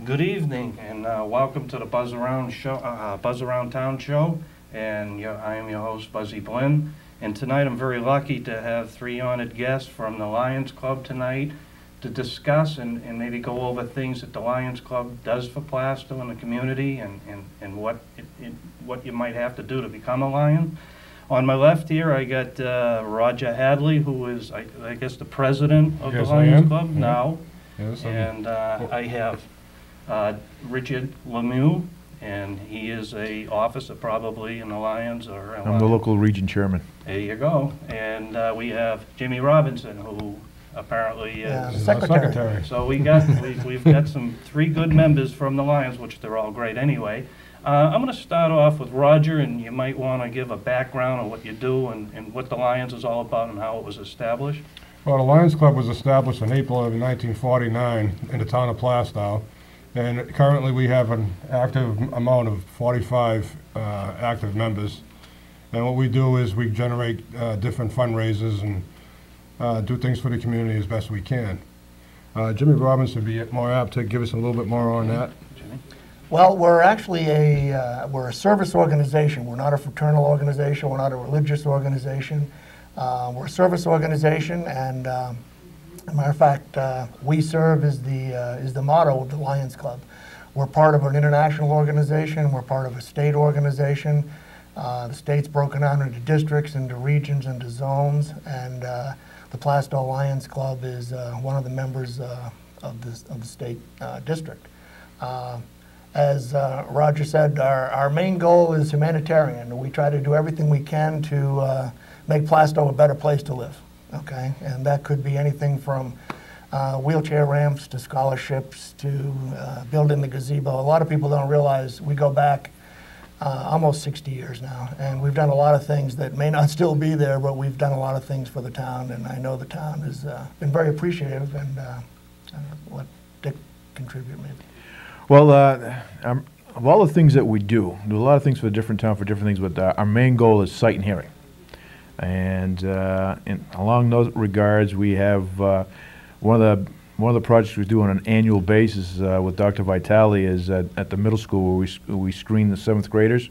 Good evening, and welcome to the Buzz Around Show, Buzz Around Town Show. And I am your host, Buzzy Blinn. And tonight, I'm very lucky to have three honored guests from the Lions Club tonight to discuss and maybe go over things that the Lions Club does for Plaistow and the community, and what you might have to do to become a Lion. On my left here, I got Roger Hadley, who is, I guess, the president of the Lions Club now. Yes, and I have Richard Lemieux, and he is a officer probably in the Lions or. I'm the local region chairman. There you go. And we have Jimmy Robinson, who apparently is secretary. So we've got some three good members from the Lions, which they're all great anyway. I'm going to start off with Roger, and you might want to give a background on what you do and what the Lions is all about and how it was established. Well, the Lions Club was established in April of 1949 in the town of Plaistow, and currently we have an active amount of 45 active members. And what we do is we generate different fundraisers and do things for the community as best we can. Jimmy Robinson would be more apt to give us a little bit more on that. Jimmy? Well, we're actually we're a service organization. We're not a fraternal organization. We're not a religious organization. We're a service organization, and as a matter of fact, we serve is the motto of the Lions Club. We're part of an international organization. We're part of a state organization. The state's broken out into districts, into regions, into zones, and the Plaistow Lions Club is one of the members of the state district. As Roger said, our main goal is humanitarian. We try to do everything we can to make Plaistow a better place to live, okay? And that could be anything from wheelchair ramps to scholarships to building the gazebo. A lot of people don't realize we go back almost 60 years now, and we've done a lot of things that may not still be there, but we've done a lot of things for the town, and I know the town has been very appreciative, and let Dick contribute maybe. Well, of all the things that we do a lot of things for a different town for different things, but our main goal is sight and hearing. And along those regards, we have one of the projects we do on an annual basis with Dr. Vitale is at the middle school where we screen the 7th graders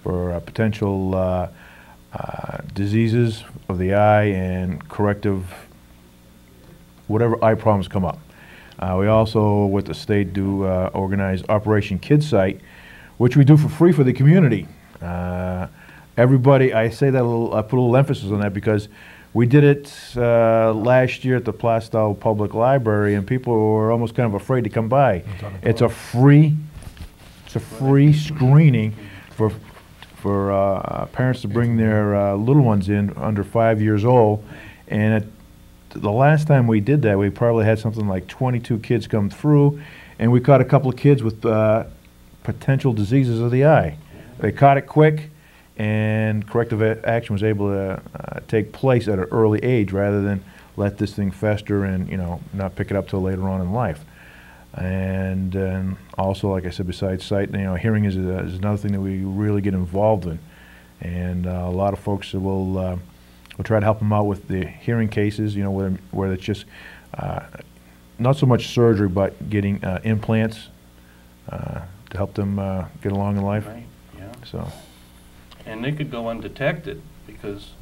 for potential diseases of the eye and corrective whatever eye problems come up. We also, with the state, do organize Operation Kid Sight, which we do for free for the community. Everybody, I say that I put a little emphasis on that because we did it last year at the Plaistow Public Library, and people were almost kind of afraid to come by. It's a free screening for parents to bring their little ones in under 5 years old, and the last time we did that, we probably had something like 22 kids come through, and we caught a couple of kids with potential diseases of the eye. They caught it quick, and corrective action was able to take place at an early age rather than let this thing fester and not pick it up till later on in life. And also, like I said, besides sight, hearing is another thing that we really get involved in, and a lot of folks will try to help them out with the hearing cases, where it's just not so much surgery, but getting implants to help them get along in life. Right, yeah. So. And they could go undetected because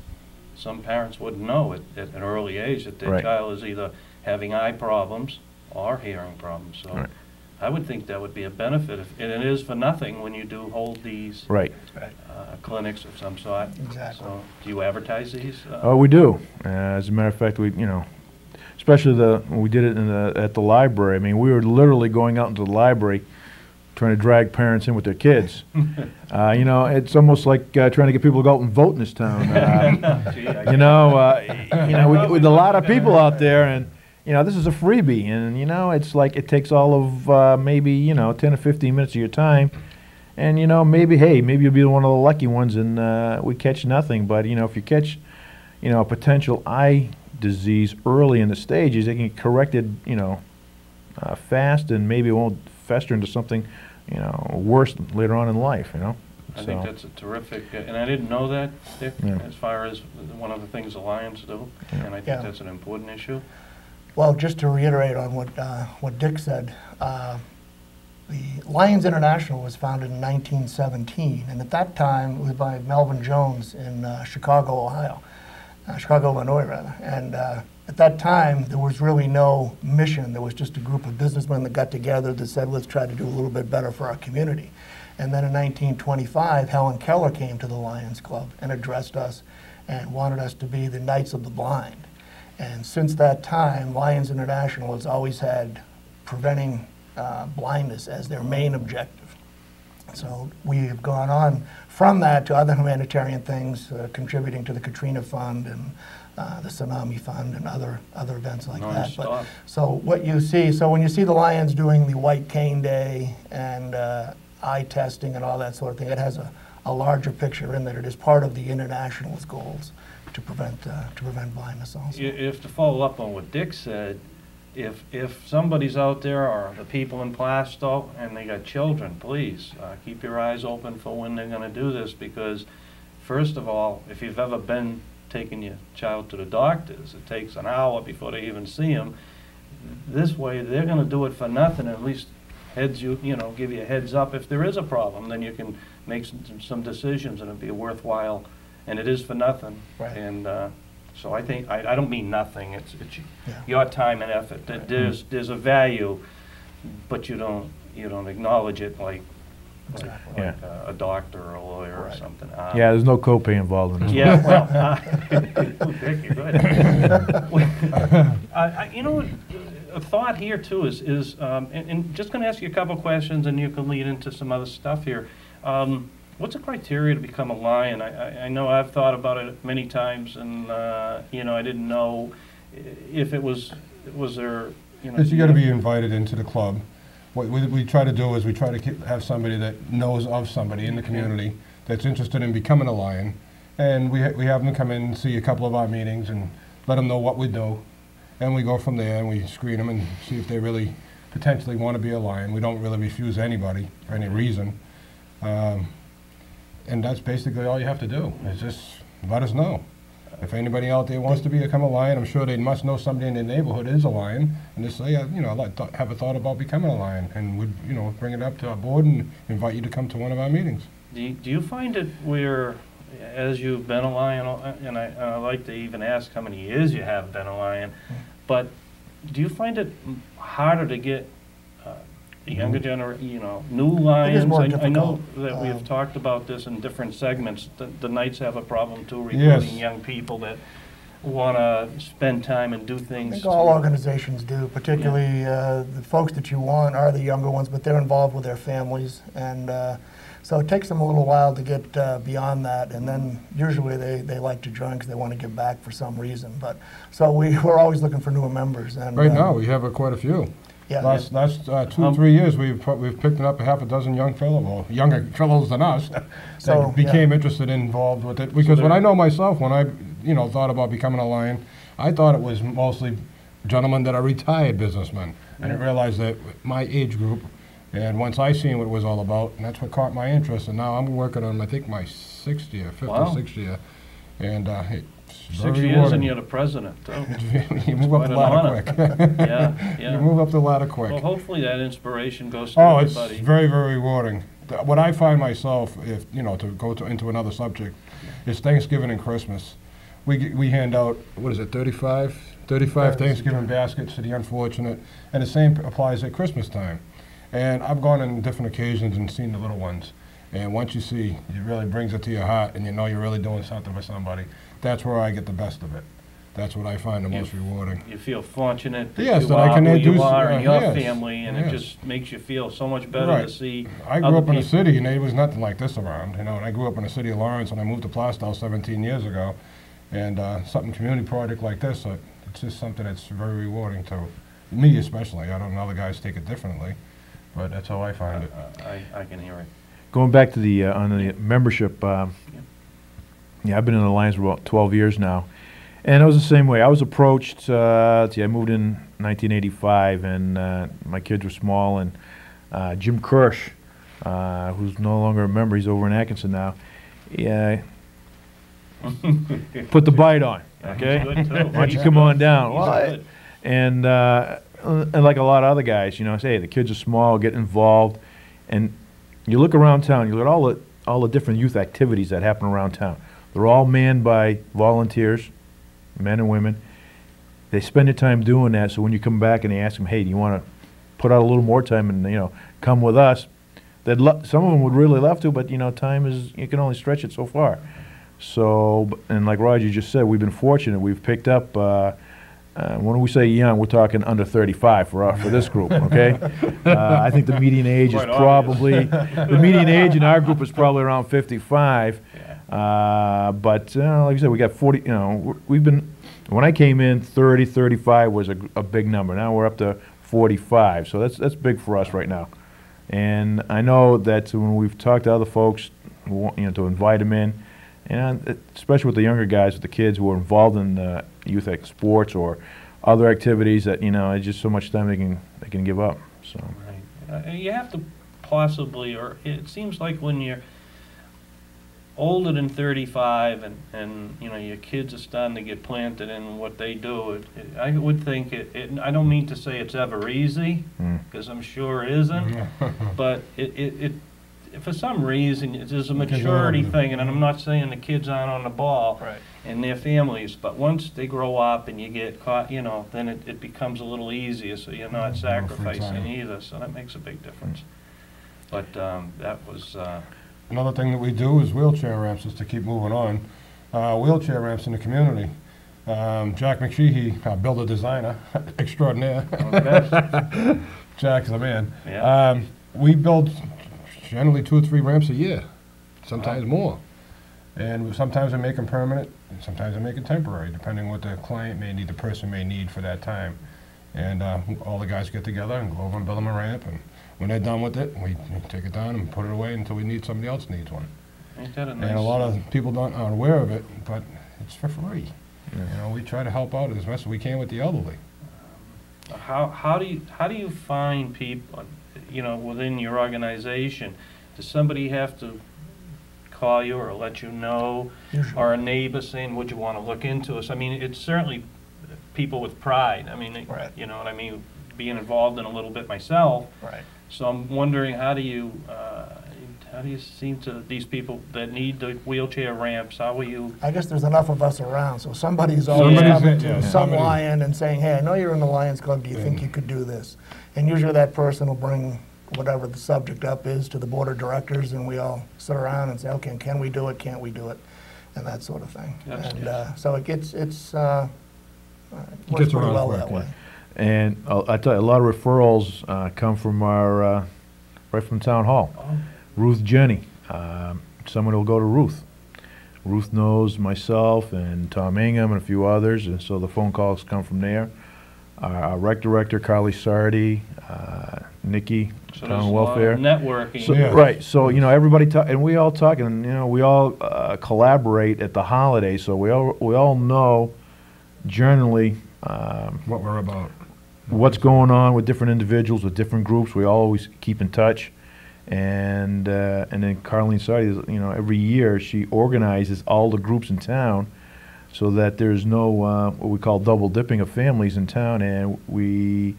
some parents wouldn't know at an early age that their child is either having eye problems or hearing problems. So I would think that would be a benefit, and it is for nothing when you do hold these clinics of some sort. Exactly. So do you advertise these? Oh, we do. As a matter of fact, we especially when we did it at the library. I mean, we were literally going out into the library trying to drag parents in with their kids. It's almost like trying to get people to go out and vote in this town. With a lot of people out there, and this is a freebie, and it's like it takes all of maybe 10 or 15 minutes of your time, and maybe you'll be one of the lucky ones, and we catch nothing. But if you catch a potential eye disease early in the stages, they can get corrected fast, and maybe it won't fester into something worse later on in life. I think that's a terrific, and I didn't know that, Dick, as far as one of the things the Lions do, and I think that's an important issue. Well, just to reiterate on what Dick said, The Lions International was founded in 1917, and at that time it was by Melvin Jones in Chicago, Ohio. Chicago, Illinois, rather. And at that time, there was really no mission. There was just a group of businessmen that got together that said, let's try to do a little bit better for our community. And then in 1925, Helen Keller came to the Lions Club and addressed us and wanted us to be the Knights of the Blind. And since that time, Lions International has always had preventing blindness as their main objective. So we have gone on from that to other humanitarian things, contributing to the Katrina Fund and the Tsunami Fund and other events like that. But, so what you see, so when you see the Lions doing the White Cane Day and eye testing and all that sort of thing, it has a larger picture in that it is part of the international's goals to prevent blindness also. If to follow up on what Dick said, if somebody's out there, or the people in Plaistow, and they got children, please keep your eyes open for when they're going to do this, because first of all, if you've ever been taking your child to the doctors, it takes an hour before they even see them. This way, they're going to do it for nothing. At least give you a heads up. If there is a problem, then you can make some decisions, and it'll be worthwhile. And it is for nothing. Right. And so I think I don't mean nothing. It's your time and effort. There's a value, but you don't acknowledge it like a doctor or a lawyer or something. Yeah, there's no copay involved in this. Yeah, well, Dick, you're good. A thought here too is and just going to ask you a couple questions, and you can lead into some other stuff here. What's the criteria to become a Lion? I know I've thought about it many times, and I didn't know if it was there. You got to be invited into the club. What we try to do is we try to have somebody that knows of somebody in the community that's interested in becoming a Lion, and we have them come in and see a couple of our meetings and let them know what we do, and we go from there and we screen them and see if they really potentially want to be a Lion. We don't really refuse anybody for any reason. And that's basically all you have to do, is just let us know. If anybody out there wants to become a Lion, I'm sure they must know somebody in their neighborhood is a Lion, and just say, I'd like to have a thought about becoming a Lion, and we'd, bring it up to our board and invite you to come to one of our meetings. Do you find it where, as you've been a Lion, and I like to even ask how many years you have been a Lion, but do you find it harder to get the younger generation, new Lions? I know that we've talked about this in different segments. The Knights have a problem too, recruiting young people that want to spend time and do things. I think all organizations do, particularly the folks that you want are the younger ones, but they're involved with their families. And so it takes them a little while to get beyond that, and then usually they like to join because they want to give back for some reason. But so we're always looking for newer members. And right now we have quite a few. Yeah. Last 2-3 years, we've picked up a half a dozen young younger fellows than us, that became interested and involved with it. Because when I know myself, when I thought about becoming a Lion, I thought it was mostly gentlemen that are retired businessmen. I didn't realize that my age group, and once I seen what it was all about, and that's what caught my interest. And now I'm working on, I think, my 6th year, 5th or 6th year, and 6 years and you're the president, too. You move up the ladder quick. Yeah. You move up the ladder quick. Well, hopefully that inspiration goes to everybody. It's very, very rewarding. What I find myself, if to go into another subject, is Thanksgiving and Christmas. We hand out, 35 Thanksgiving baskets to the unfortunate, and the same applies at Christmas time. And I've gone on different occasions and seen the little ones. And once you see, it really brings it to your heart, and you're really doing something for somebody. That's where I get the best of it. That's what I find the most rewarding. You feel fortunate that yes, you that are I can who do you are in your yes, family, and it just makes you feel so much better to see. I grew up in a city, and there was nothing like this around. And I grew up in the city of Lawrence, and I moved to Plaistow 17 years ago. And something community project like this, it's just something that's very rewarding to me, especially. I don't know, other guys take it differently, but that's how I find it. I can hear it. Going back to the on the membership, I've been in the Lions for about 12 years now, and it was the same way. I was approached. I moved in 1985, and my kids were small, and Jim Kirsch, who's no longer a member, he's over in Atkinson now. Yeah, put the bite on. Okay, why don't you come on down? And and like a lot of other guys, you know, say, hey, the kids are small, get involved, and you look around town, you look at all the different youth activities that happen around town. They're all manned by volunteers, men and women. They spend their time doing that, so when you come back and they ask them, hey, do you want to put out a little more time and, you know, come with us, some of them would really love to, but, you know, time is, you can only stretch it so far. So, and like Roger just said, we've been fortunate. We've picked up, when we say young, we're talking under 35 for this group, okay? I think the median age is probably, the median age in our group is probably around 55. But, like I said, we got 40, you know, we've been, when I came in, 30, 35 was a big number. Now we're up to 45, so that's big for us right now. And I know that when we've talked to other folks, you know, to invite them in, and especially with the younger guys, with the kids who are involved in youth sports or other activities, that, you know, it's just so much time they can give up. So right. You have to possibly, or it seems like when you're older than 35 and you know your kids are starting to get planted in what they do, I would think I don't mean to say it's ever easy, because I'm sure it isn't, but it for some reason there's a maturity thing, and I'm not saying the kids aren't on the ball, Right. and their families, but once they grow up and you get caught, you know, then it becomes a little easier, so you're not sacrificing either, so that makes a big difference. But that was Another thing that we do is wheelchair ramps, just to keep moving on. Wheelchair ramps in the community. Jack McSheehy, builder designer extraordinaire. Jack's the man. Yeah. We build generally 2 or 3 ramps a year, sometimes more. And sometimes we make them permanent, and sometimes we make them temporary, depending on what the client may need, the person may need for that time. And all the guys get together and go over and build them a ramp, and when they're done with it, we take it down and put it away until we need somebody else needs one. Ain't that a nice? And a lot of people aren't aware of it, but it's for free. You know, we try to help out as much as we can with the elderly. How do you find people, you know, within your organization? Does somebody have to call you or let you know, or a neighbor saying, would you want to look into us? I mean, it's certainly people with pride. I mean, Right. you know what I mean, being involved in a little bit myself. Right. So I'm wondering, how do you seem to these people that need the wheelchair ramps? How will you? I guess there's enough of us around, so somebody's always coming to some lion and saying, hey, I know you're in the Lions Club, do you think you could do this? And usually that person will bring whatever the subject up is to the board of directors, and we all sit around and say, okay, can we do it, can't we do it, and that sort of thing. And so it works pretty well that way. And I tell you, a lot of referrals come from our, right from town hall. Ruth Jenny, someone will go to Ruth. Ruth knows myself and Tom Ingham and a few others, and so the phone calls come from there. Our rec director, Carly Sardi, Nikki, So town welfare. Networking. So, right, so, you know, everybody talk, and we all talk, and, you know, we all collaborate at the holidays, so we all know generally What we're about. what's going on with different individuals, with different groups. We always keep in touch. And then Carlene Sardi, you know, every year she organizes all the groups in town so that there's no what we call double dipping of families in town, and we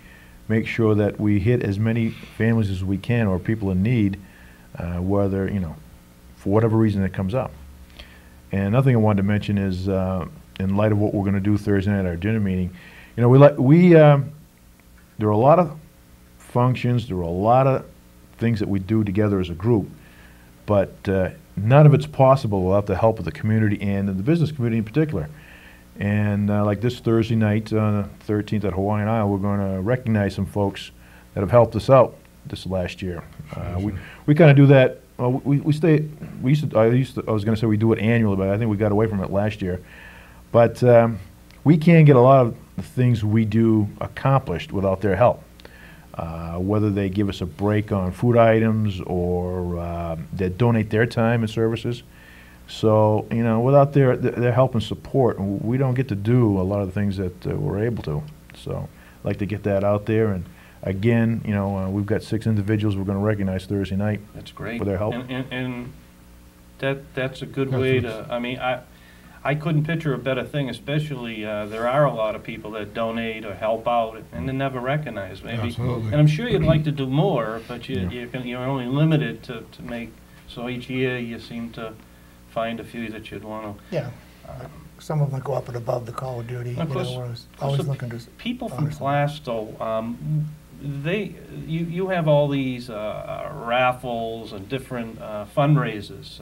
make sure that we hit as many families as we can or people in need, whether, you know, for whatever reason it comes up. And another thing I wanted to mention is, in light of what we're going to do Thursday night at our dinner meeting, you know, there are a lot of functions, there are a lot of things that we do together as a group, but none of it's possible without the help of the community and the business community in particular. And like this Thursday night, on the 13th at Hawaiian Isle, we're going to recognize some folks that have helped us out this last year. We kind of do that. Well, I was going to say we do it annually, but I think we got away from it last year. But we can't get a lot of the things we do accomplished without their help. Whether they give us a break on food items or they donate their time and services. So, you know, without their help and support, we don't get to do a lot of the things that we're able to. So I'd like to get that out there. And again, you know, we've got 6 individuals we're going to recognize Thursday night. That's great. For their help. And that's a good way to, I mean, I couldn't picture a better thing, especially there are a lot of people that donate or help out and they're never recognized, maybe. Absolutely. And I'm sure you'd like to do more, but you're only limited to make, so each year you seem to find a few that you'd want to. Yeah. Some of them go up and above the call of duty. Of course, always looking to. People from Plaistow, you have all these raffles and different fundraisers,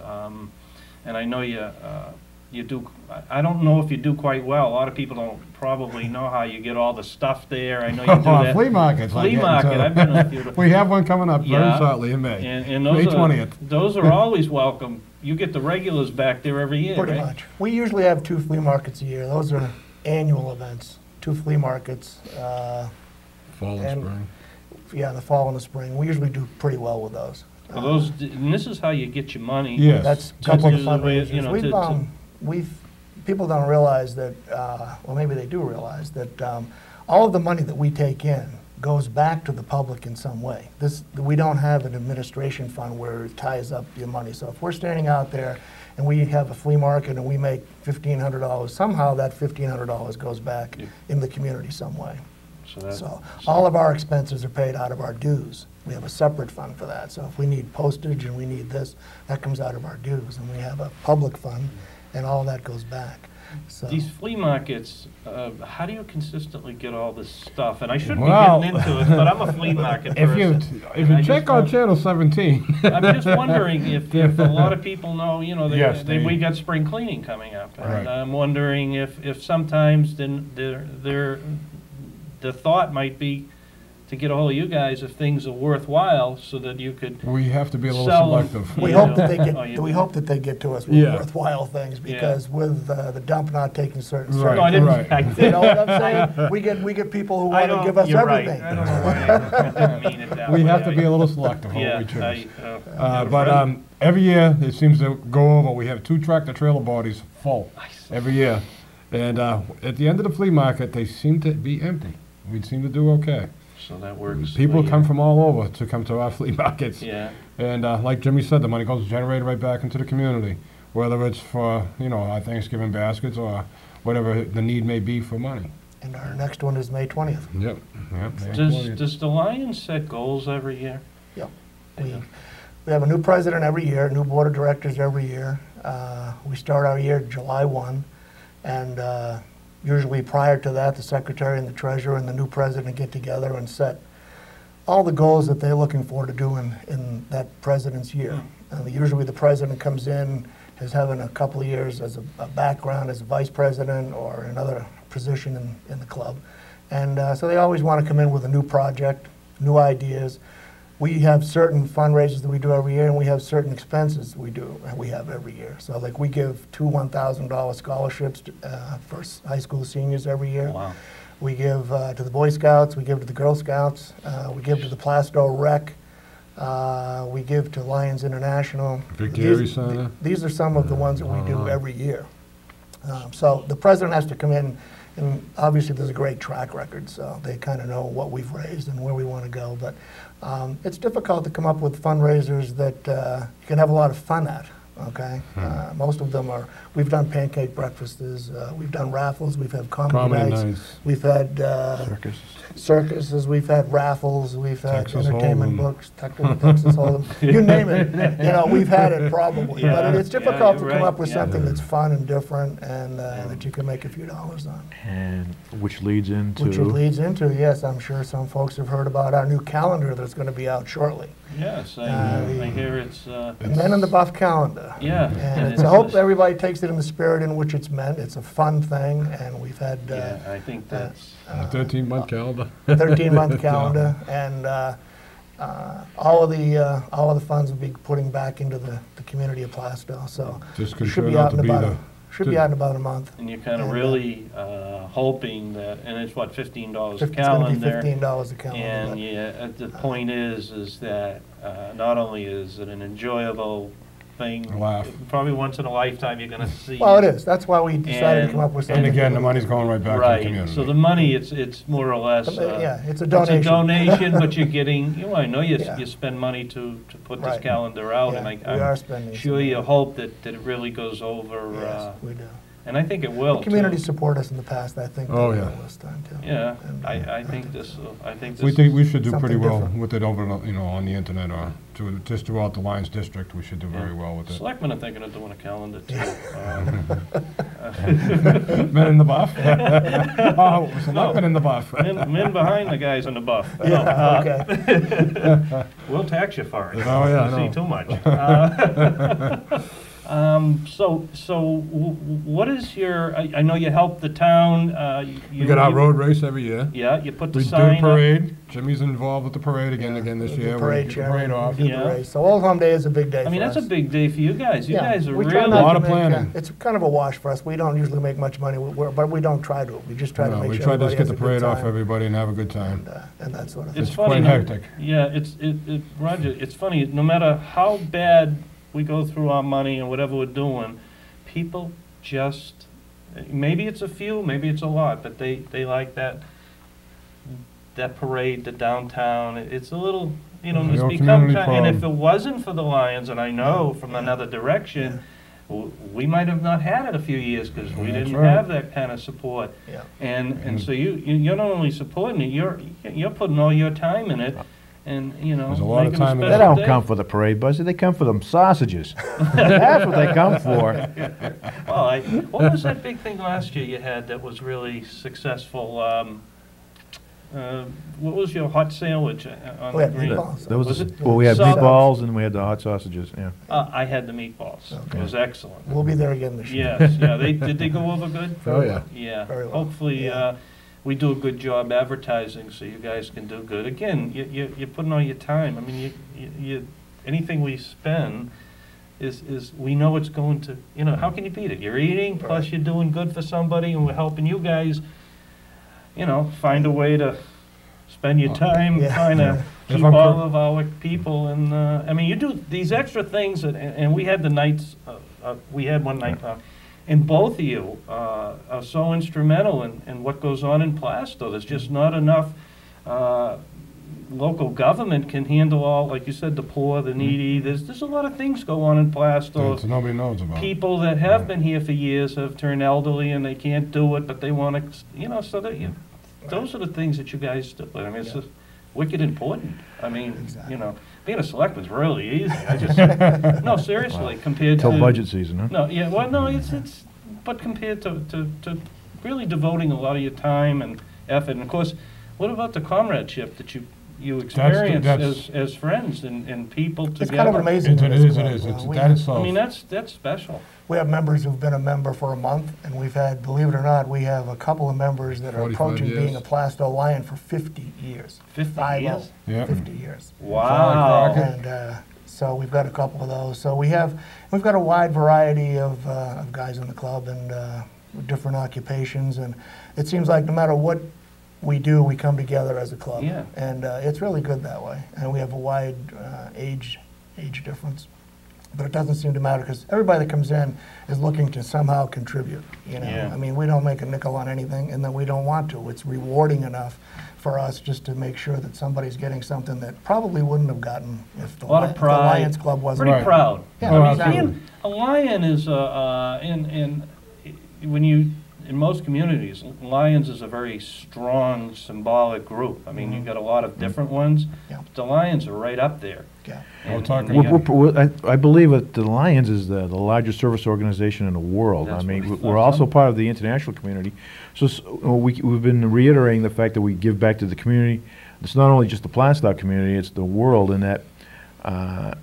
and I know you do. I don't know if you do quite well. A lot of people don't probably know how you get all the stuff there. I know you do that. Flea markets. Flea market. I've been a few. We have one coming up very Yeah. shortly in May. And May those 20th. Those are always welcome. You get the regulars back there every year, Pretty right? much. We usually have 2 flea markets a year. Those are annual events. 2 flea markets. Fall and and- spring. Yeah, in the fall and the spring. We usually do pretty well with those. Well, those, and this is how you get your money. Yes. That's a To couple of do the way, you fundraisers. know, We've people don't realize that, well, maybe they do realize that all of the money that we take in goes back to the public in some way. We don't have an administration fund where it ties up your money. So if we're standing out there and we have a flea market and we make $1,500, somehow that $1,500 goes back in the community some way. So all of our expenses are paid out of our dues. We have a separate fund for that. So if we need postage and we need this, that comes out of our dues. And we have a public fund, and all that goes back. So These flea markets, how do you consistently get all this stuff? And I shouldn't Well, be getting into it, but I'm a flea market person. If And I you check just on don't- channel 17. I'm just wondering if a lot of people know, you know, Yes, we got spring cleaning coming up. Right. And I'm wondering if sometimes then the thought might be to get a hold of you guys if things are worthwhile so that you could We have to be a little sell them. selective. we Yeah. hope that they Oh, you get. We do. hope that they get to us with Yeah. worthwhile things, because with the dump not taking certain. Right. No, I didn't. Right. I You didn't. know what I'm saying? We get people who want to give us you're everything. Right. I don't know why I didn't mean it that way. We have to be a little selective on Yeah, what we choose. but Every year, it seems to go over. We have 2 tractor-trailer bodies full Nice. every year. And at the end of the flea market, they seem to be empty. We seem to do okay. So that works. People Yeah. come from all over to come to our flea markets. Yeah. And like Jimmy said, the money goes generated right back into the community, whether it's for, our Thanksgiving baskets or whatever the need may be for money. And our next one is May 20th. Yep. Does the Lions set goals every year? Yep. They do. We have a new president every year, new board of directors every year. We start our year July 1, and usually prior to that, the secretary and the treasurer and the new president get together and set all the goals that they're looking for to do in that president's year. Usually the president comes in, has having a couple of years as a background as a vice president or another position in the club. And so they always want to come in with a new project, new ideas. We have certain fundraisers that we do every year, and we have certain expenses we have every year. So like we give 2 $1,000 scholarships for high school seniors every year. Wow. We give to the Boy Scouts, we give to the Girl Scouts, we give to the Plaistow Rec, we give to Lions International. Victory Center. These are some of the ones that we do every year. So the president has to come in, and obviously there's a great track record, so they kind of know what we've raised and where we want to go. But it's difficult to come up with fundraisers that you can have a lot of fun at. Okay, most of them are. We've done pancake breakfasts, we've done raffles, we've had comedy nights, we've had circuses, we've had raffles, we've had Texas entertainment Hold'em. books, Texas Hold'em, you name it. We've had it probably, Yeah, but it's yeah, difficult to you're come right, up with yeah. something that's fun and different, and that you can make a few dollars on. And which leads into. Which it leads into, yes, I'm sure some folks have heard about our new calendar that's going to be out shortly. Yes, I hear it's. Men in the Buff calendar. Yeah. And I hope everybody takes it in the spirit in which it's meant. It's a fun thing, and we've had Yeah, I think that's. A 13-month calendar. a 13-month calendar, and all of the funds will be putting back into the community of Plaistow. So Just it could should turn be out out to in be about the. should be out in about a month. And you're kind of And, really hoping that, and it's what, $15 a It's going to be calendar. $15 a calendar. And but- yeah, the point is that not only is it an enjoyable thing, Laugh. probably once in a lifetime you're going to see. Well, it is. That's why we decided to come up with something. And again, the money's going right back to the Right, community. so the money, it's more or less. Yeah, it's a It's a donation. donation, but you're getting, I know Yeah. you spend money to put this Right. calendar out, Yeah, and we are I'm spending sure some you money. hope that it really goes over. Yes, we do. and I think it will. The community too. support us in the past, I think. Oh, they yeah. will this time, too. Yeah, And, I think this. I think this. We think we should do pretty something well different. with it over, on the internet or just throughout the Lions District. We should do very well with it. Selectmen are thinking of doing a calendar too. Men in the buff? Oh, selectmen in the buff. Men behind the guys in the buff. Yeah, okay. We'll tax you for it. Oh, yeah, I You see know. too much. What is your? I know you help the town. We got our road race every year. Yeah, you put the We do sign the up. parade. Jimmy's involved with the parade again this We do year. We parade get the chair, parade we off. do the Yeah. race. So Old Home Day is a big day for us. I mean, that's a big day for you guys. You Yeah, guys are we try really. not Lot to of make, planning. It's kind of a wash for us. We don't usually make much money, but we don't try to. We just try to No, make we sure try to everybody just get has the a good parade off time everybody and have a good time. and that sort of thing. It's It's funny. quite hectic. Yeah, Roger, it's funny, no matter how bad we go through our money and whatever we're doing, people just, maybe it's a few, maybe it's a lot, but they like that parade, the downtown. It's a little, Yeah, it's your become community kind, and if it problem. wasn't for the Lions, and I know from another direction, we might have not had it a few years because we That's didn't right. have that kind of support. Yeah. And so you're not only supporting it, you're putting all your time in it, and There's a lot of making time in They special don't day. come for the parade, Buzzy, they come for them sausages. That's what they come for. Well, what was that big thing last year you had that was really successful? What was your hot sandwich on We the had green? meatballs. That was, Was it? well, we had So- meatballs and we had the hot sausages, yeah. I had the meatballs. Okay. It was excellent. We'll be there again this year. Yes, yeah. Did they go over good? Oh, yeah. Yeah. Very well. Hopefully, Yeah. we do a good job advertising so you guys can do good. Again, you're putting all your time. I mean, anything we spend is we know it's going to, how can you beat it? You're eating, plus Right. you're doing good for somebody, and we're helping you guys, find a way to spend your time Yeah. trying to If keep I'm all cor- of our people. And, I mean, you do these extra things, and we had the nights, we had one night, and both of you are so instrumental in what goes on in Plaistow. There's just not enough local government can handle all, like you said, the poor, the needy. There's a lot of things go on in Plaistow. That nobody knows about. People that have been here for years have turned elderly and they can't do it, but they want to, so that those are the things that you guys do. I mean, it's just wicked important. I mean, Exactly. being a selectman's really easy. I just, no, seriously, compared Till to. budget season, huh? No, yeah, well, no, but compared to really devoting a lot of your time and effort, and of course, what about the comradeship that you experience that's- as friends and people together? It's kind of amazing. It in this is, it club. is. It's We- that itself. I mean, that's special. We have members who've been a member for a month, and we've had, believe it or not, we have a couple of members that are 45 approaching being years. a Plaistow Lion for 50 years. 50 50 years? Yeah. 50 years. Wow. Crockett. And so we've got a couple of those. So we've got a wide variety of guys in the club and with different occupations, and it seems like no matter what we do, we come together as a club. Yeah. And it's really good that way. And we have a wide age difference. But it doesn't seem to matter because everybody that comes in is looking to somehow contribute. Yeah. I mean, we don't make a nickel on anything, and then we don't want to. It's rewarding enough for us just to make sure that somebody's getting something that probably wouldn't have gotten if the, A lot of if the pride. Lions Club wasn't. Pretty Right. proud. Yeah, I mean, absolutely. being a lion is when you in most communities, Lions is a very strong symbolic group. I mean, you've got a lot of different ones. Yeah. The Lions are right up there. Yeah. We're talking- you got- I believe that the Lions is the largest service organization in the world. That's I mean, what I we're thought. also part of the international community. So we've been reiterating the fact that we give back to the community. It's not only just the Plaistow community, it's the world in that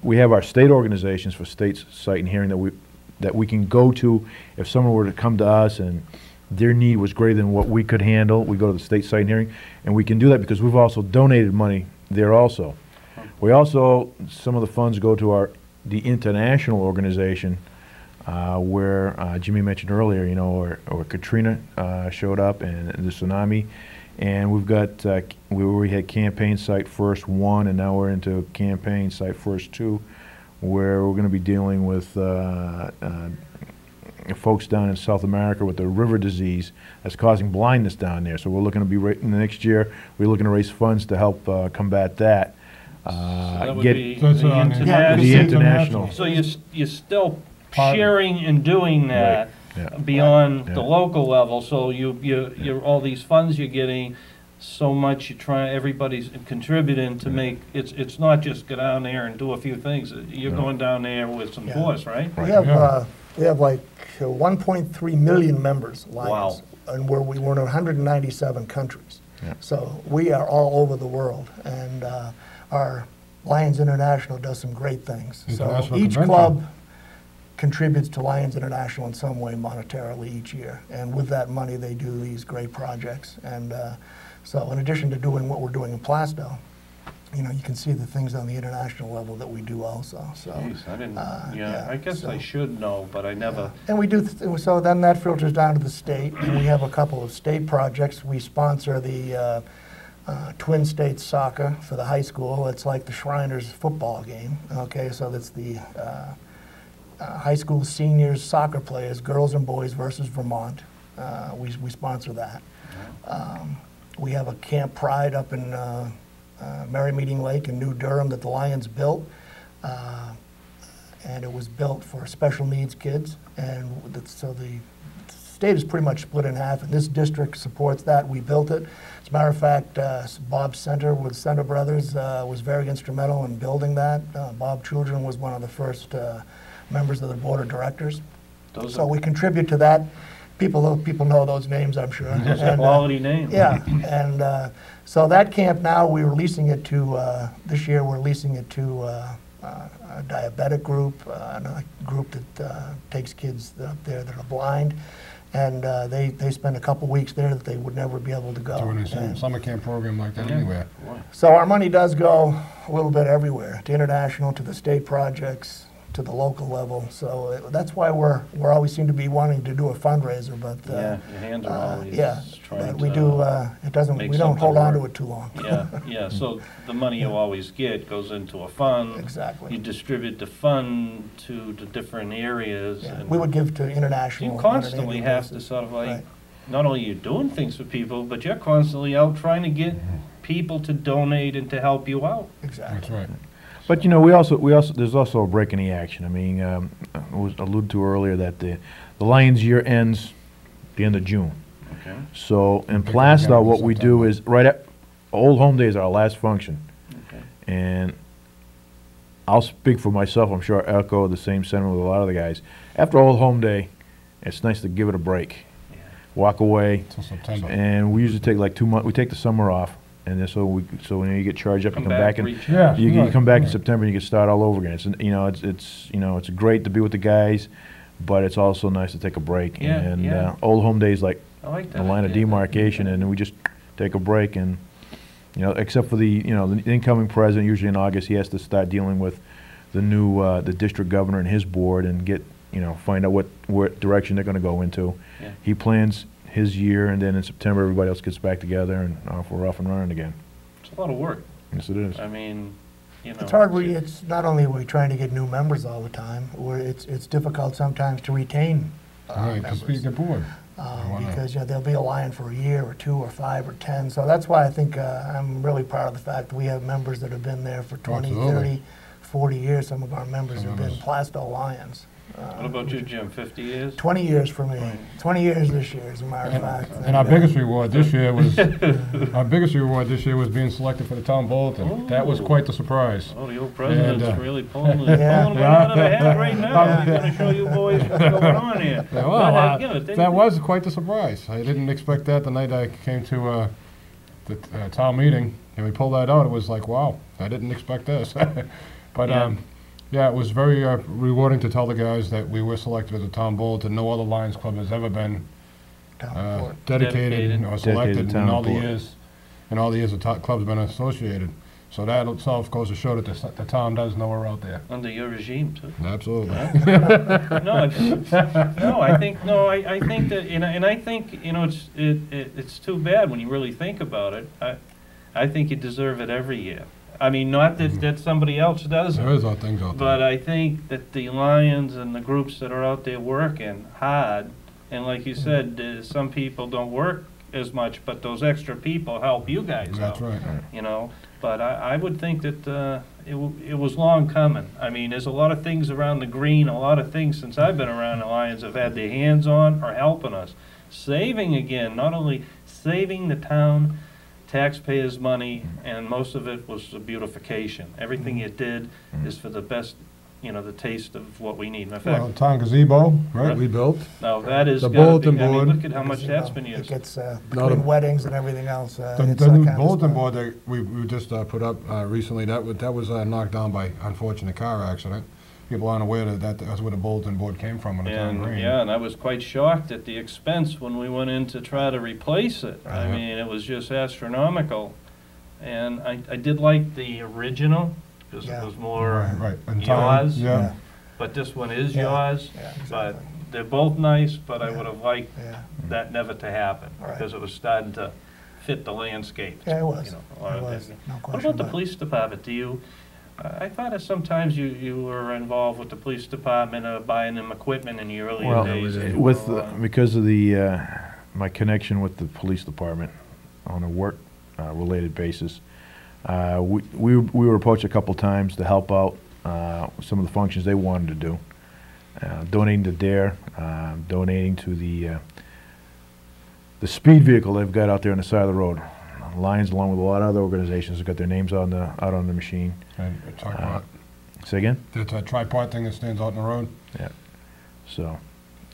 we have our state organizations for state site and hearing that we can go to if someone were to come to us and their need was greater than what we could handle. We go to the state site and hearing, and we can do that because we've also donated money there also. We also, some of the funds go to the international organization where Jimmy mentioned earlier, or Katrina showed up and the tsunami, and we've got we had campaign site first 1, and now we're into campaign site first 2, where we're going to be dealing with folks down in South America with the river disease that's causing blindness down there. So we're looking to be in the next year. We're looking to raise funds to help combat that. So that would get be That's the on the- the international. international. So you're still Part- sharing and doing that. Yeah. beyond Right. the Yeah. local level. So you're all these funds you're getting, so much everybody's contributing to make, it's not just go down there and do a few things. You're No. going down there with some Yeah. force, right? We have like 1.3 million members, Lions. Wow. And we're in 197 countries. Yeah. So we are all over the world. And our Lions International does some great things. So International each convention. club contributes to Lions International in some way monetarily each year. And with that money, they do these great projects. And so in addition to doing what we're doing in Plaistow, you know, you can see the things on the international level that we do also. So, Jeez, I didn't, yeah, I guess I so- should know, but I never, and we do, so then that filters down to the state, and we have a couple of state projects. We sponsor the Twin States soccer for the high school. It's like the Shriners football game, okay? So that's the high school seniors soccer players, girls and boys versus Vermont. We sponsor that. We have a Camp Pride up in Merry Meeting Lake in New Durham that the Lions built. And it was built for special needs kids. And so the state is pretty much split in half, and this district supports that. We built it. As a matter of fact, Bob Center with Center Brothers was very instrumental in building that. Bob Children was one of the first members of the board of directors. So we contribute to that. People know those names, I'm sure. Those are quality names. Yeah, and so that camp now, we're leasing it to, this year we're leasing it to a diabetic group, another group that takes kids up there that are blind, and they spend a couple weeks there that they would never be able to go. Doing a And summer camp program like that Yeah. anywhere. Boy. so our money does go a little bit everywhere, to international, to the state projects, to the local level. So that's why we always seem to be wanting to do a fundraiser, but Yeah, your hands are always yeah, trying but we to do. It doesn't. make We don't something hold on to work. it too long. Yeah, so the money you always get goes into a fund. Exactly. You distribute the fund to the different areas. Yeah. And We would give to international. you on an constantly annual have to basis. sort of like, Right. not only you're doing things for people, but you're constantly out trying to get people to donate and to help you out. Exactly. That's right. But you know, there's also a break in the action. I mean, it was alluded to earlier that the Lions year ends the end of June. Okay. So in Pick it Plaistow, up in what we do September. is right at Old Home Day is our last function, Okay. and I'll speak for myself. I'm sure I echo the same sentiment with a lot of the guys. After Old Home Day, it's nice to give it a break, Yeah. walk away, Till September. and we usually take like 2 months. We take the summer off, and then so when you get charged up, you come back and reach Yeah. out. you Right, come back in right. September and you can start all over again. It's great to be with the guys, but it's also nice to take a break. Yeah, and yeah. Old Home Day is like I like that. the line of idea. demarcation, and then we just take a break. And except for the incoming president, usually in August, he has to start dealing with the new the district governor and his board and get find out what direction they're going to go into. Yeah. He plans his year, and then in September everybody else gets back together and we're off and running again. It's a lot of work. Yes, it is. I mean, It's hard. It's not only are we trying to get new members all the time, it's difficult sometimes to retain Right, because members. you get bored. Why not? Because they'll be a Lion for a year or 2 or 5 or 10. So that's why I think I'm really proud of the fact that we have members that have been there for 20, Absolutely. 30, 40 years. Some of our members Some have been members. Plaistow Lions. What about you, Jim? 50 years? 20 years for me. Right. 20 years this year, as a matter of fact. And our biggest reward this year was being selected for the town bulletin. That was Ooh. quite the surprise. Oh, the old president's And, really pulling Yeah. one out of the hat right now. He's going to show you boys what's going on here. Yeah, Go well, ahead, give it. that was quite the surprise. I didn't expect that the night I came to the town meeting, and we pulled that out. It was like, wow, I didn't expect this. But Yeah. yeah, it was very rewarding to tell the guys that we were selected as a town bulletin. No other Lions club has ever been dedicated Dedicated. or selected Dedicated town in all the bulletin. years. In all the years the club's been associated. So that itself goes to show that the town does know we're out there. Under your regime, too. Absolutely. No, I think that, and I think, it's too bad when you really think about it. I think you deserve it every year. I mean, not that somebody else does There it, is other things out but there. I think that the Lions and the groups that are out there working hard, and like you said, some people don't work as much, but those extra people help you guys out. That's right. But I would think that it was long coming. I mean, there's a lot of things around the green, a lot of things since I've been around the Lions have had their hands on or helping us. Saving again, not only saving the town taxpayers' money, and most of it was the beautification. Everything you did is for the best, the taste of what we need. In fact, Well, town gazebo, right, we built. now that is The gotta be, bulletin I mean, board. look at how much that's been It used. gets, Not between a- weddings and everything else. The it's, new kind of bulletin stuff. board that we just put up recently, that was knocked down by unfortunate car accident. People aren't aware that that's where the bulletin board came from on the town And, green. yeah, and I was quite shocked at the expense when we went in to try to replace it. I Right. mean, it was just astronomical. And I did like the original, because Yeah. it was more Right, and time, yours, yeah. but this one is Yeah. yours. Yeah, But exactly. they're both nice, but I Yeah. would have liked Yeah, that never to happen, Right. because it was starting to fit the landscape. yeah, it was, a lot it of was, it. no What question about the about it. police department? Do you, I thought that sometimes you were involved with the police department, buying them equipment in the earlier Well, days. with, because of the, my connection with the police department on a work related basis, we were approached a couple times to help out some of the functions they wanted to do. Donating to DARE, donating to the speed vehicle they've got out there on the side of the road. Lions, along with a lot of other organizations, have got their names out on the machine. And a tripod. Say again? It's a tripod thing that stands out in the road. So,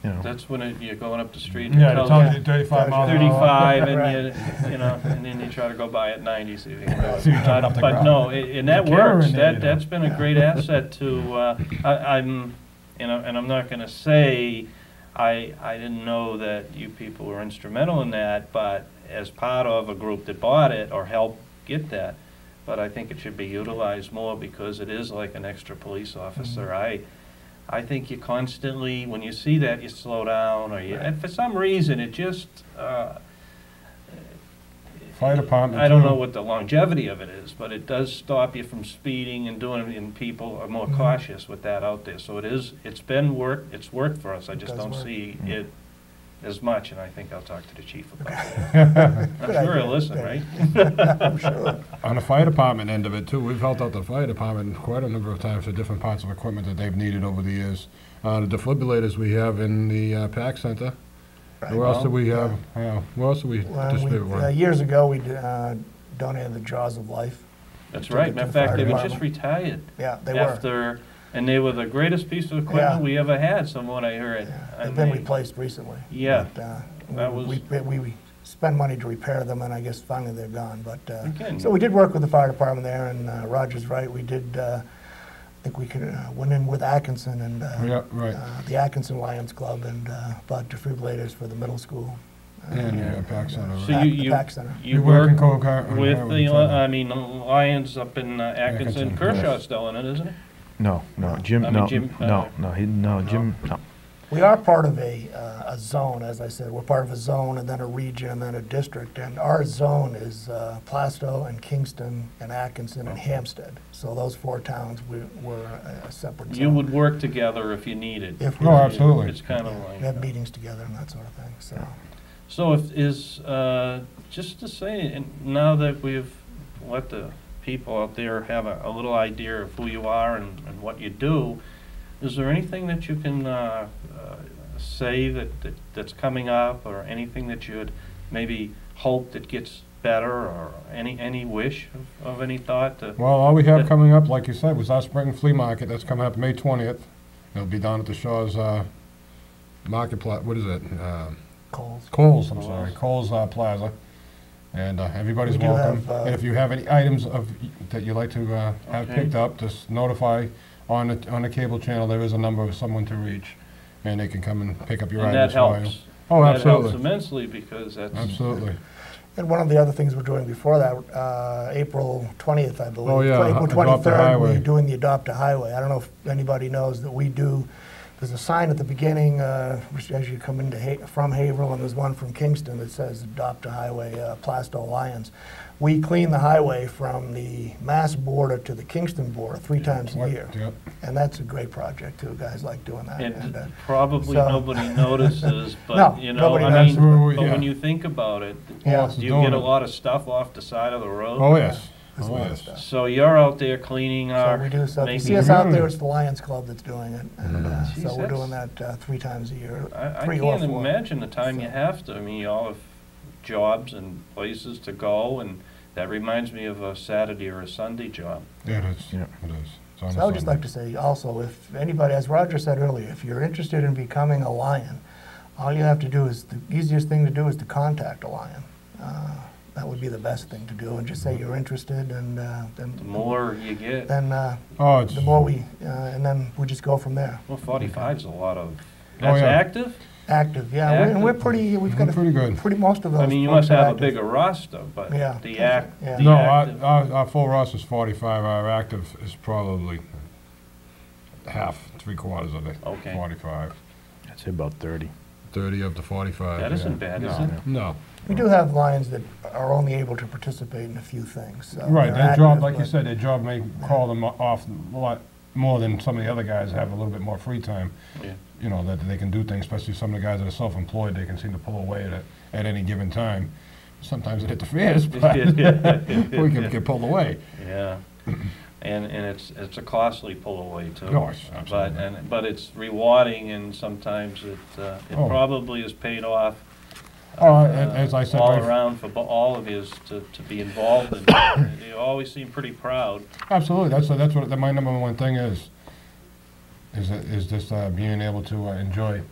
you know. That's when you're going up the street. and Yeah, it it tells tells you you 35 miles an hour. 35, Right. and then you try to go by at 90, see if you can do it. See, you turn off the But ground. no, and that There's a camera works. in there, you know. That's been a great asset to, I'm, and I'm not gonna say I didn't know that you people were instrumental in that, but as part of a group that bought it or helped get that, but I think it should be utilized more because it is like an extra police officer. I think you constantly, when you see that, you slow down, or and for some reason, it just, Fire department, I don't too. know what the longevity of it is, but it does stop you from speeding and doing it, and people are more cautious with that out there. So it's worked for us. I just It does don't work. see it as much, and I think I'll talk to the chief about it. I'm Good sure idea. he'll listen, Good right? I'm sure. On the fire department end of it too, we've helped out the fire department quite a number of times for different parts of equipment that they've needed over the years. The defibrillators we have in the PAC center. Right. Where else do we have, where else do we Well, distribute one? years ago, we donated the Jaws of Life. That's Took right. it to Matter of the fact, fire they were just department. retired Yeah, they were. after, and they were the greatest piece of Yeah. equipment we ever had, from what I heard. I They've been mean, replaced recently. Yeah, But, that was- we spend money to repair them, and I guess finally they're gone. But Okay. so we did work with the fire department there, and Roger's right. We did. I think we could went in with Atkinson and Yeah, right. the Atkinson Lions Club and bought defibrillators for the middle school. And yeah, PAC center. So right. you- the PAC Center. You work in work co-occur- with yeah, the, with, I mean, the Lions up in Atkinson, Atkinson, Kershaw's yes. still in it, isn't it? No, Jim, I mean, no, Jim, no, Jim, no. We are part of a zone, as I said. We're part of a zone and then a region and then a district. And our zone is Plaistow and Kingston and Atkinson and Hampstead. So those four towns, we're a separate zone. You would work together if you needed. If we Oh, absolutely. It's kind of we have like, meetings together and that sort of thing, so. so if, just to say, and now that we've let the people out there have a little idea of who you are and what you do, is there anything that you can say that's coming up, or anything that you'd maybe hope that gets better, or any wish of any thought? Well, all we have that- coming up, like you said, was our spring flea market. That's coming up May 20th. It'll be down at the Shaw's Marketplace, what is it? Coles. Coles, I'm sorry, Coles Plaza. And everybody's We do welcome. have, And if you have any items that you'd like to have Okay. picked up, just notify on the cable channel. There is a number of someone to reach, and they can come and pick up your And that items for you. helps. Oh, That helps absolutely, immensely, because that's. absolutely. And one of the other things we're doing before that, April 20th, I believe. Oh, yeah, April Adopt a 23rd, Highway. we're doing the Adopt a Highway. I don't know if anybody knows that we do, there's a sign at the beginning, which as you come into from Haverhill, and there's one from Kingston that says Adopt a Highway, Plaistow Lions. We clean the highway from the Mass border to the Kingston border 3 times a What- year. Yep. And that's a great project too, guys like doing that. And And, probably so- nobody notices, No, but, you know, nobody I notices. mean, Yeah. but when you think about it, Yeah. Who do you doing get a it? lot of stuff off the side of the road? Oh, yes. as Oh, well yes. as stuff. So you're out there cleaning So our... we do, so if you making- see us out there, it's the Lions Club that's doing it. And, Geez, so we're that's- doing that 3 times a year, I 3 or can't 4. imagine the time you So- have to. I mean, you all have jobs and places to go, and that reminds me of a Saturday or a Sunday job. Yeah, it is. Yeah. It is. It's on So a I would just Sunday. like to say also, if anybody, as Roger said earlier, if you're interested in becoming a Lion, all you have to do is, the easiest thing to do is to contact a Lion. That would be the best thing to do, and just say you're interested, and The more you get, Oh, it's, the more we, and then we just go from there. well, 45 is a lot of... Oh, That's yeah. active? Active, yeah, and we're pretty, we've got pretty good. most of those I mean, you folks must are have a active. bigger roster, but Yeah. the Yeah. No, active... our full roster is 45. Our active is probably half, 3/4 of it. Okay. 45. I'd say about 30. 30 of the 45. That yeah. isn't bad, is No. it? No. We do have Lions that are only able to participate in a few things, so. Right, they're their job, active, like you but- said, their job may call them off a lot more than some of the other guys have a little bit more free time. Yeah. You know, that they can do things, especially some of the guys that are self-employed, they can seem to pull away at any given time. Sometimes it interferes, but we can get pulled away. Yeah, and it's a costly pull away too. Of course, absolutely. But it's rewarding, and sometimes it Oh. probably is paid off. As I said, all right- around for all of you to be involved in it. You always seem pretty proud. Absolutely, that's what my number one thing is just being able to enjoy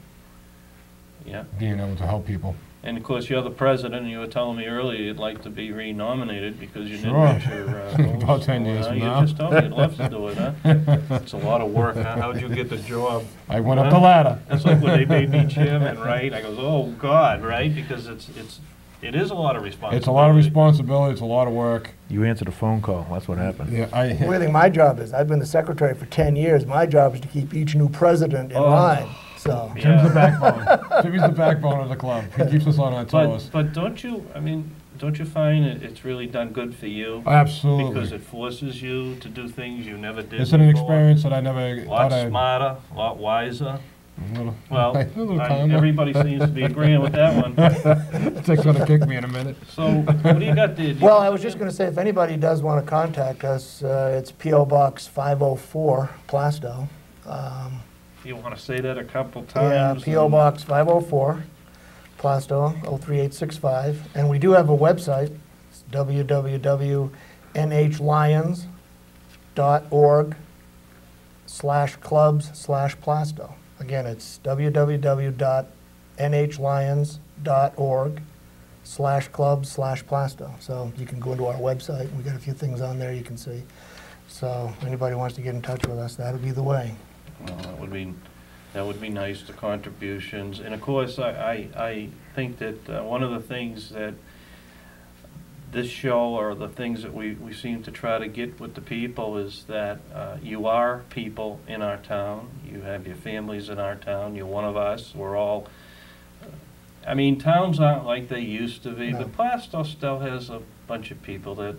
Yeah, being able to help people. and of course you're the president, and you were telling me earlier you'd like to be renominated because you didn't Sure. reach your About goals. 10 years from You now. just told me you'd love to do it, huh? It's a lot of work. Huh? How'd you get the job? I went up the ladder. That's like when they made me chairman, right? I goes, oh God, right? Because it is a lot of responsibility. It's a lot of responsibility, it's a lot of work. You answered a phone call, that's what happened. Yeah, The only thing my job is, I've been the secretary for 10 years, my job is to keep each new president in Oh. line, so. Yeah. Jim's the backbone. Jimmy's the backbone of the club. He keeps us on our toes. But don't you find it's really done good for you? Because Absolutely. it forces you to do things you never did It's an before? experience that I never A thought lot I'd... smarter, a lot wiser. Little- Well, little kinda. everybody seems to be agreeing with that one. Dick's gonna kick me in a minute. So what do you got there? Well, I was just gonna say, if anybody does wanna contact us, it's P.O. Box 504, Plaistow. You want to say that a couple Yeah, times? P.O. Box 504, Plaistow, 03865. And we do have a website, it's www.nhlions.org/clubs/Plaistow. Again, it's www.nhlions.org/clubs/Plaistow. So you can go into our website, we got a few things on there you can see. So anybody wants to get in touch with us, that'll be the way. Well, that would be nice, the contributions. And of course, I think that one of the things that this show, or the things that we seem to try to get with the people, is that you are people in our town. You have your families in our town. You're one of us. We're all... I mean, towns aren't like they used to be, No. but Plaistow still has a bunch of people that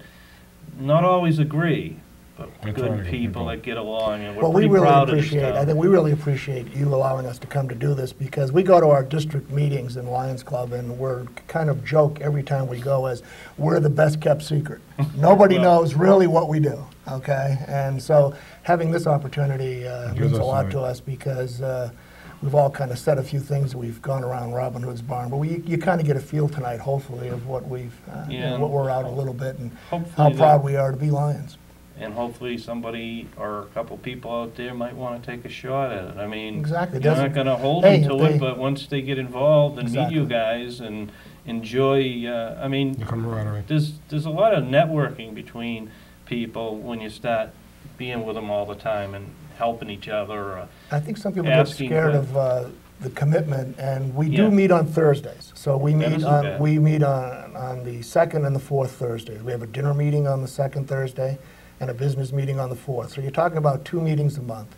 not always agree, but They're trying to good get people people. that get along, and we're Well, we pretty really proud of this appreciate, I town. think we really appreciate you allowing us to come to do this, because we go to our district meetings in Lions Club, and we're kind of joke every time we go as, we're the best kept secret. Nobody Well- knows really what we do, okay? And so having this opportunity Gives means a us lot a- to us, because we've all kind of said a few things, we've gone around Robin Hood's barn, but you kind of get a feel tonight, hopefully, of what we've, Yeah. what we're out a little bit, and Hopefully how that- proud we are to be Lions. And hopefully somebody or a couple people out there might want to take a shot at it. I mean, Exactly. you're not going to hold them Hey, to if it, they- but once they get involved and meet you Exactly. guys and enjoy, I mean, The camaraderie. there's a lot of networking between people when you start being with them all the time and helping each other. I think some people get Asking scared for- of the commitment, and we Yeah. do meet on Thursdays. So we That meet isn't on bad. on the second and the fourth Thursdays. We have a dinner meeting on the second Thursday and a business meeting on the fourth. So you're talking about 2 meetings a month,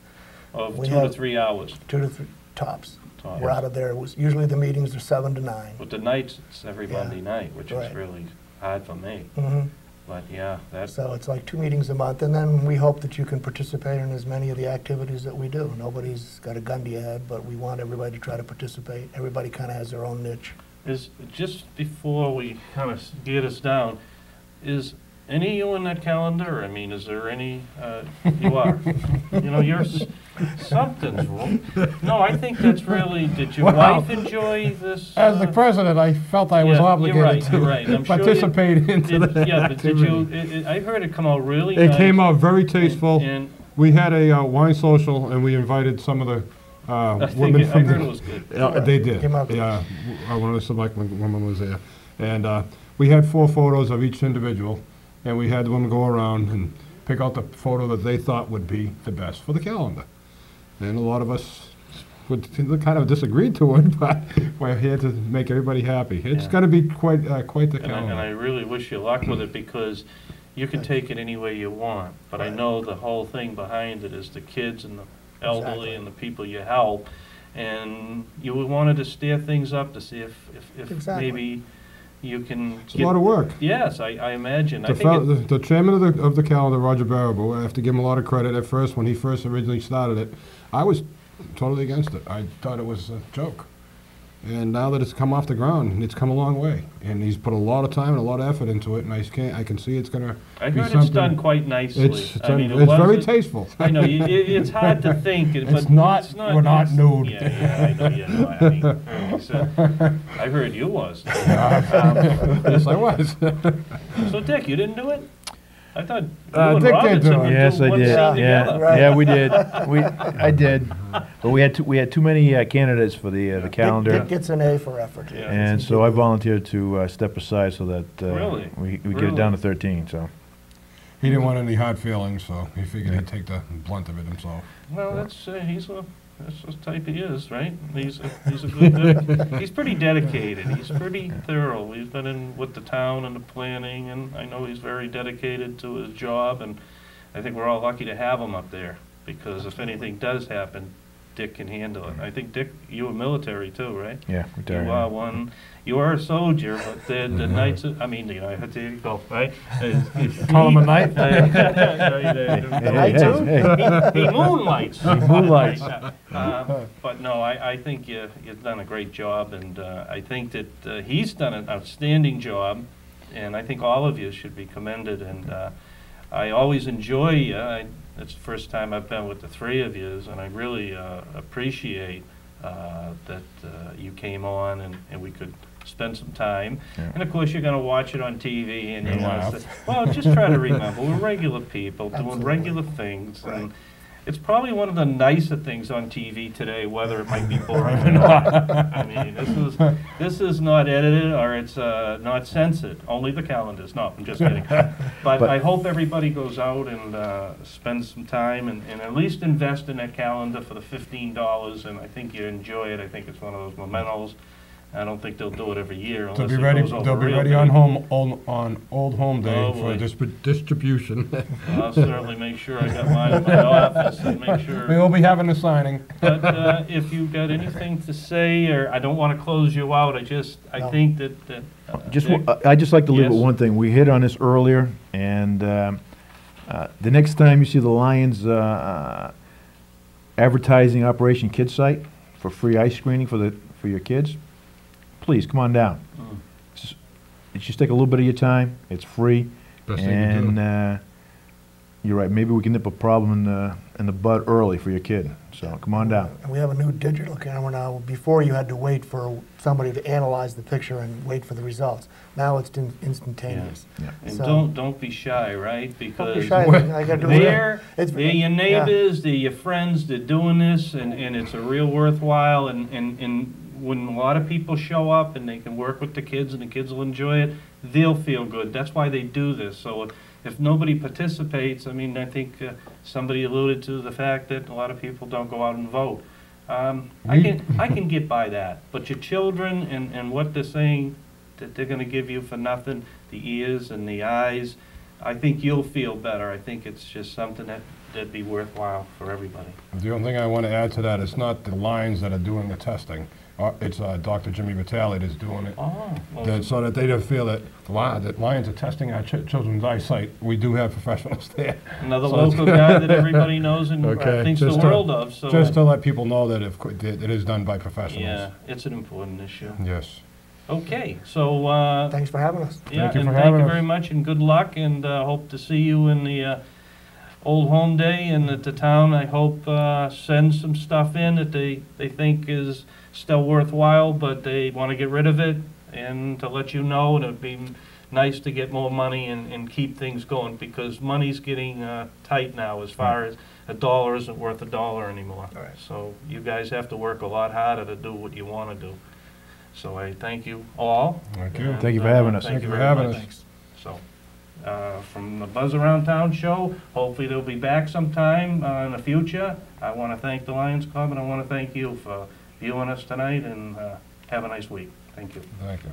Of We 2 to have- 3 hours. 2 to 3 tops. Tops. We're out of there. Usually the meetings are 7 to 9. But the nights, it's every Yeah. Monday night, which is Right. really hard for me. Mhm. But yeah, that's, So it's like 2 meetings a month, and then we hope that you can participate in as many of the activities that we do. Nobody's got a gun to your head, but we want everybody to try to participate. Everybody kind of has their own niche. is, just before we kind of get us down, is Any of you in that calendar? I mean, is there any, you are? You know, something's wrong. No, I think that's really, did your wife enjoy this? As the president, I felt I was yeah, obligated you're right. I'm to sure participate into that yeah, but did activity. you, I heard it come out really It nice. came out very tasteful. And We had a wine social, and we invited some of the women I from heard the... it was good. They did. Came out good. Yeah, one of the selectmen women was there. And we had 4 photos of each individual, and we had them go around and pick out the photo that they thought would be the best for the calendar. And a lot of us would kind of disagreed to it, but we're here to make everybody happy. It's Yeah. going to be quite the And calendar. I really wish you luck with it, because you can take it any way you want. But I know the whole thing behind it is the kids and the elderly Exactly. and the people you help. And you wanted to steer things up to see if Exactly. maybe you can It's a lot of work. Yes, I imagine. I The, think it, the chairman of the calendar, Roger Barabo, I have to give him a lot of credit. At first, when he first originally started it, I was totally against it. I thought it was a joke. And now that it's come off the ground, it's come a long way. And he's put a lot of time and a lot of effort into it, and I can see it's going to I be heard something. it's done quite nicely. It's I mean, very wasn't- tasteful. I know, it's hard to think, but It's not- we're not it's- nude. Yeah, I know, you know, I mean, I heard you was. Yes, I was. So Dick, you didn't do it? I thought you and Dick did Robinson do it. would Yes, do I one did. scene Yeah, together. Right. yeah, we did. I did. But we had too many candidates for the calendar. Dick gets an A for effort. Yeah. And so I volunteered to step aside so that Really? we get Really? it down to 13. So He didn't want any hard feelings, so he figured he'd take the blunt of it himself. Well, that's the type he is, right? He's a good, he's pretty dedicated. He's pretty thorough. He's been in with the town and the planning, and I know he's very dedicated to his job, and I think we're all lucky to have him up there, because if anything does happen, Dick can handle it. I think, Dick, you were military too, right? yeah, retired. You are one. You are a soldier, but the knights. I mean, you know, I had to go right. Call him a knight? Hey, He moonlights. He moonlights. But no, I think you've done a great job, and I think that he's done an outstanding job, and I think all of you should be commended. And I always enjoy you. It's the first time I've been with the 3 of you, and I really appreciate that you came on and we could spend some time. Yeah. And of course, you're going to watch it on TV, and you're And going laugh. to say, well, just try to remember, we're regular people doing Absolutely. regular things. Right. And it's probably one of the nicer things on TV today, whether it might be boring or not. I mean, this is not edited, or it's not censored. Only the calendars. No, I'm just kidding. But I hope everybody goes out and spends some time and at least invest in that calendar for the $15. And I think you enjoy it. I think it's one of those mementos. I don't think they'll do it every year They'll unless be it ready. goes over They'll be real ready big. on Old Home Day Oh, for boy. distribution. I'll certainly make sure I got mine in my office and make sure. We will be having a signing. But if you've got anything to say, or I don't want to close you out, I No. think that Dick, I just like to leave Yes. with one thing. We hit on this earlier, and the next time you see the Lions advertising Operation Kids site for free ice screening for your kids, please come on down. Mm. Just take a little bit of your time. It's free, Best thing to do. and you're right. Maybe we can nip a problem in the bud early for your kid. So come on down. And we have a new digital camera now. Before you had to wait for somebody to analyze the picture and wait for the results. Now it's instantaneous. and So- don't be shy, right? Don't be Because shy. I gotta do it. they're It's- your yeah. neighbors, they're your friends, they're doing this, and it's a real worthwhile. And when a lot of people show up and they can work with the kids and the kids will enjoy it, they'll feel good. That's why they do this. So if nobody participates, I mean, I think somebody alluded to the fact that a lot of people don't go out and vote. I can get by that, but your children and what they're saying that they're going to give you for nothing, the ears and the eyes, I think you'll feel better. I think it's just something that'd be worthwhile for everybody. The only thing I want to add to that, it's not the Lions that are doing the testing. It's Dr. Jimmy Vitale that's doing it. Oh, well, So that they don't feel that that Lions are testing our children's eyesight. We do have professionals there. another So local guy that everybody knows and Okay, thinks the just to- world of. So Just to let people know that it is done by professionals. yeah, it's an important issue. Yes. Okay, so, Thanks for having us. yeah, Thank you and for thank having you us. very much, and good luck, and hope to see you in the Old Home Day, and that the town, I hope, sends some stuff in that they think is still worthwhile, but they want to get rid of it, and to let you know, and it'd be nice to get more money and keep things going, because money's getting tight now as far as a dollar isn't worth a dollar anymore. All right. So you guys have to work a lot harder to do what you want to do. So I thank you all. Thank you. And, Thank you for having us. Thank you for very having much. us. Thanks. So, from the Buzz Around Town show, hopefully they'll be back sometime in the future. I want to thank the Lions Club, and I want to thank you for viewing us tonight, and have a nice week. Thank you. Thank you.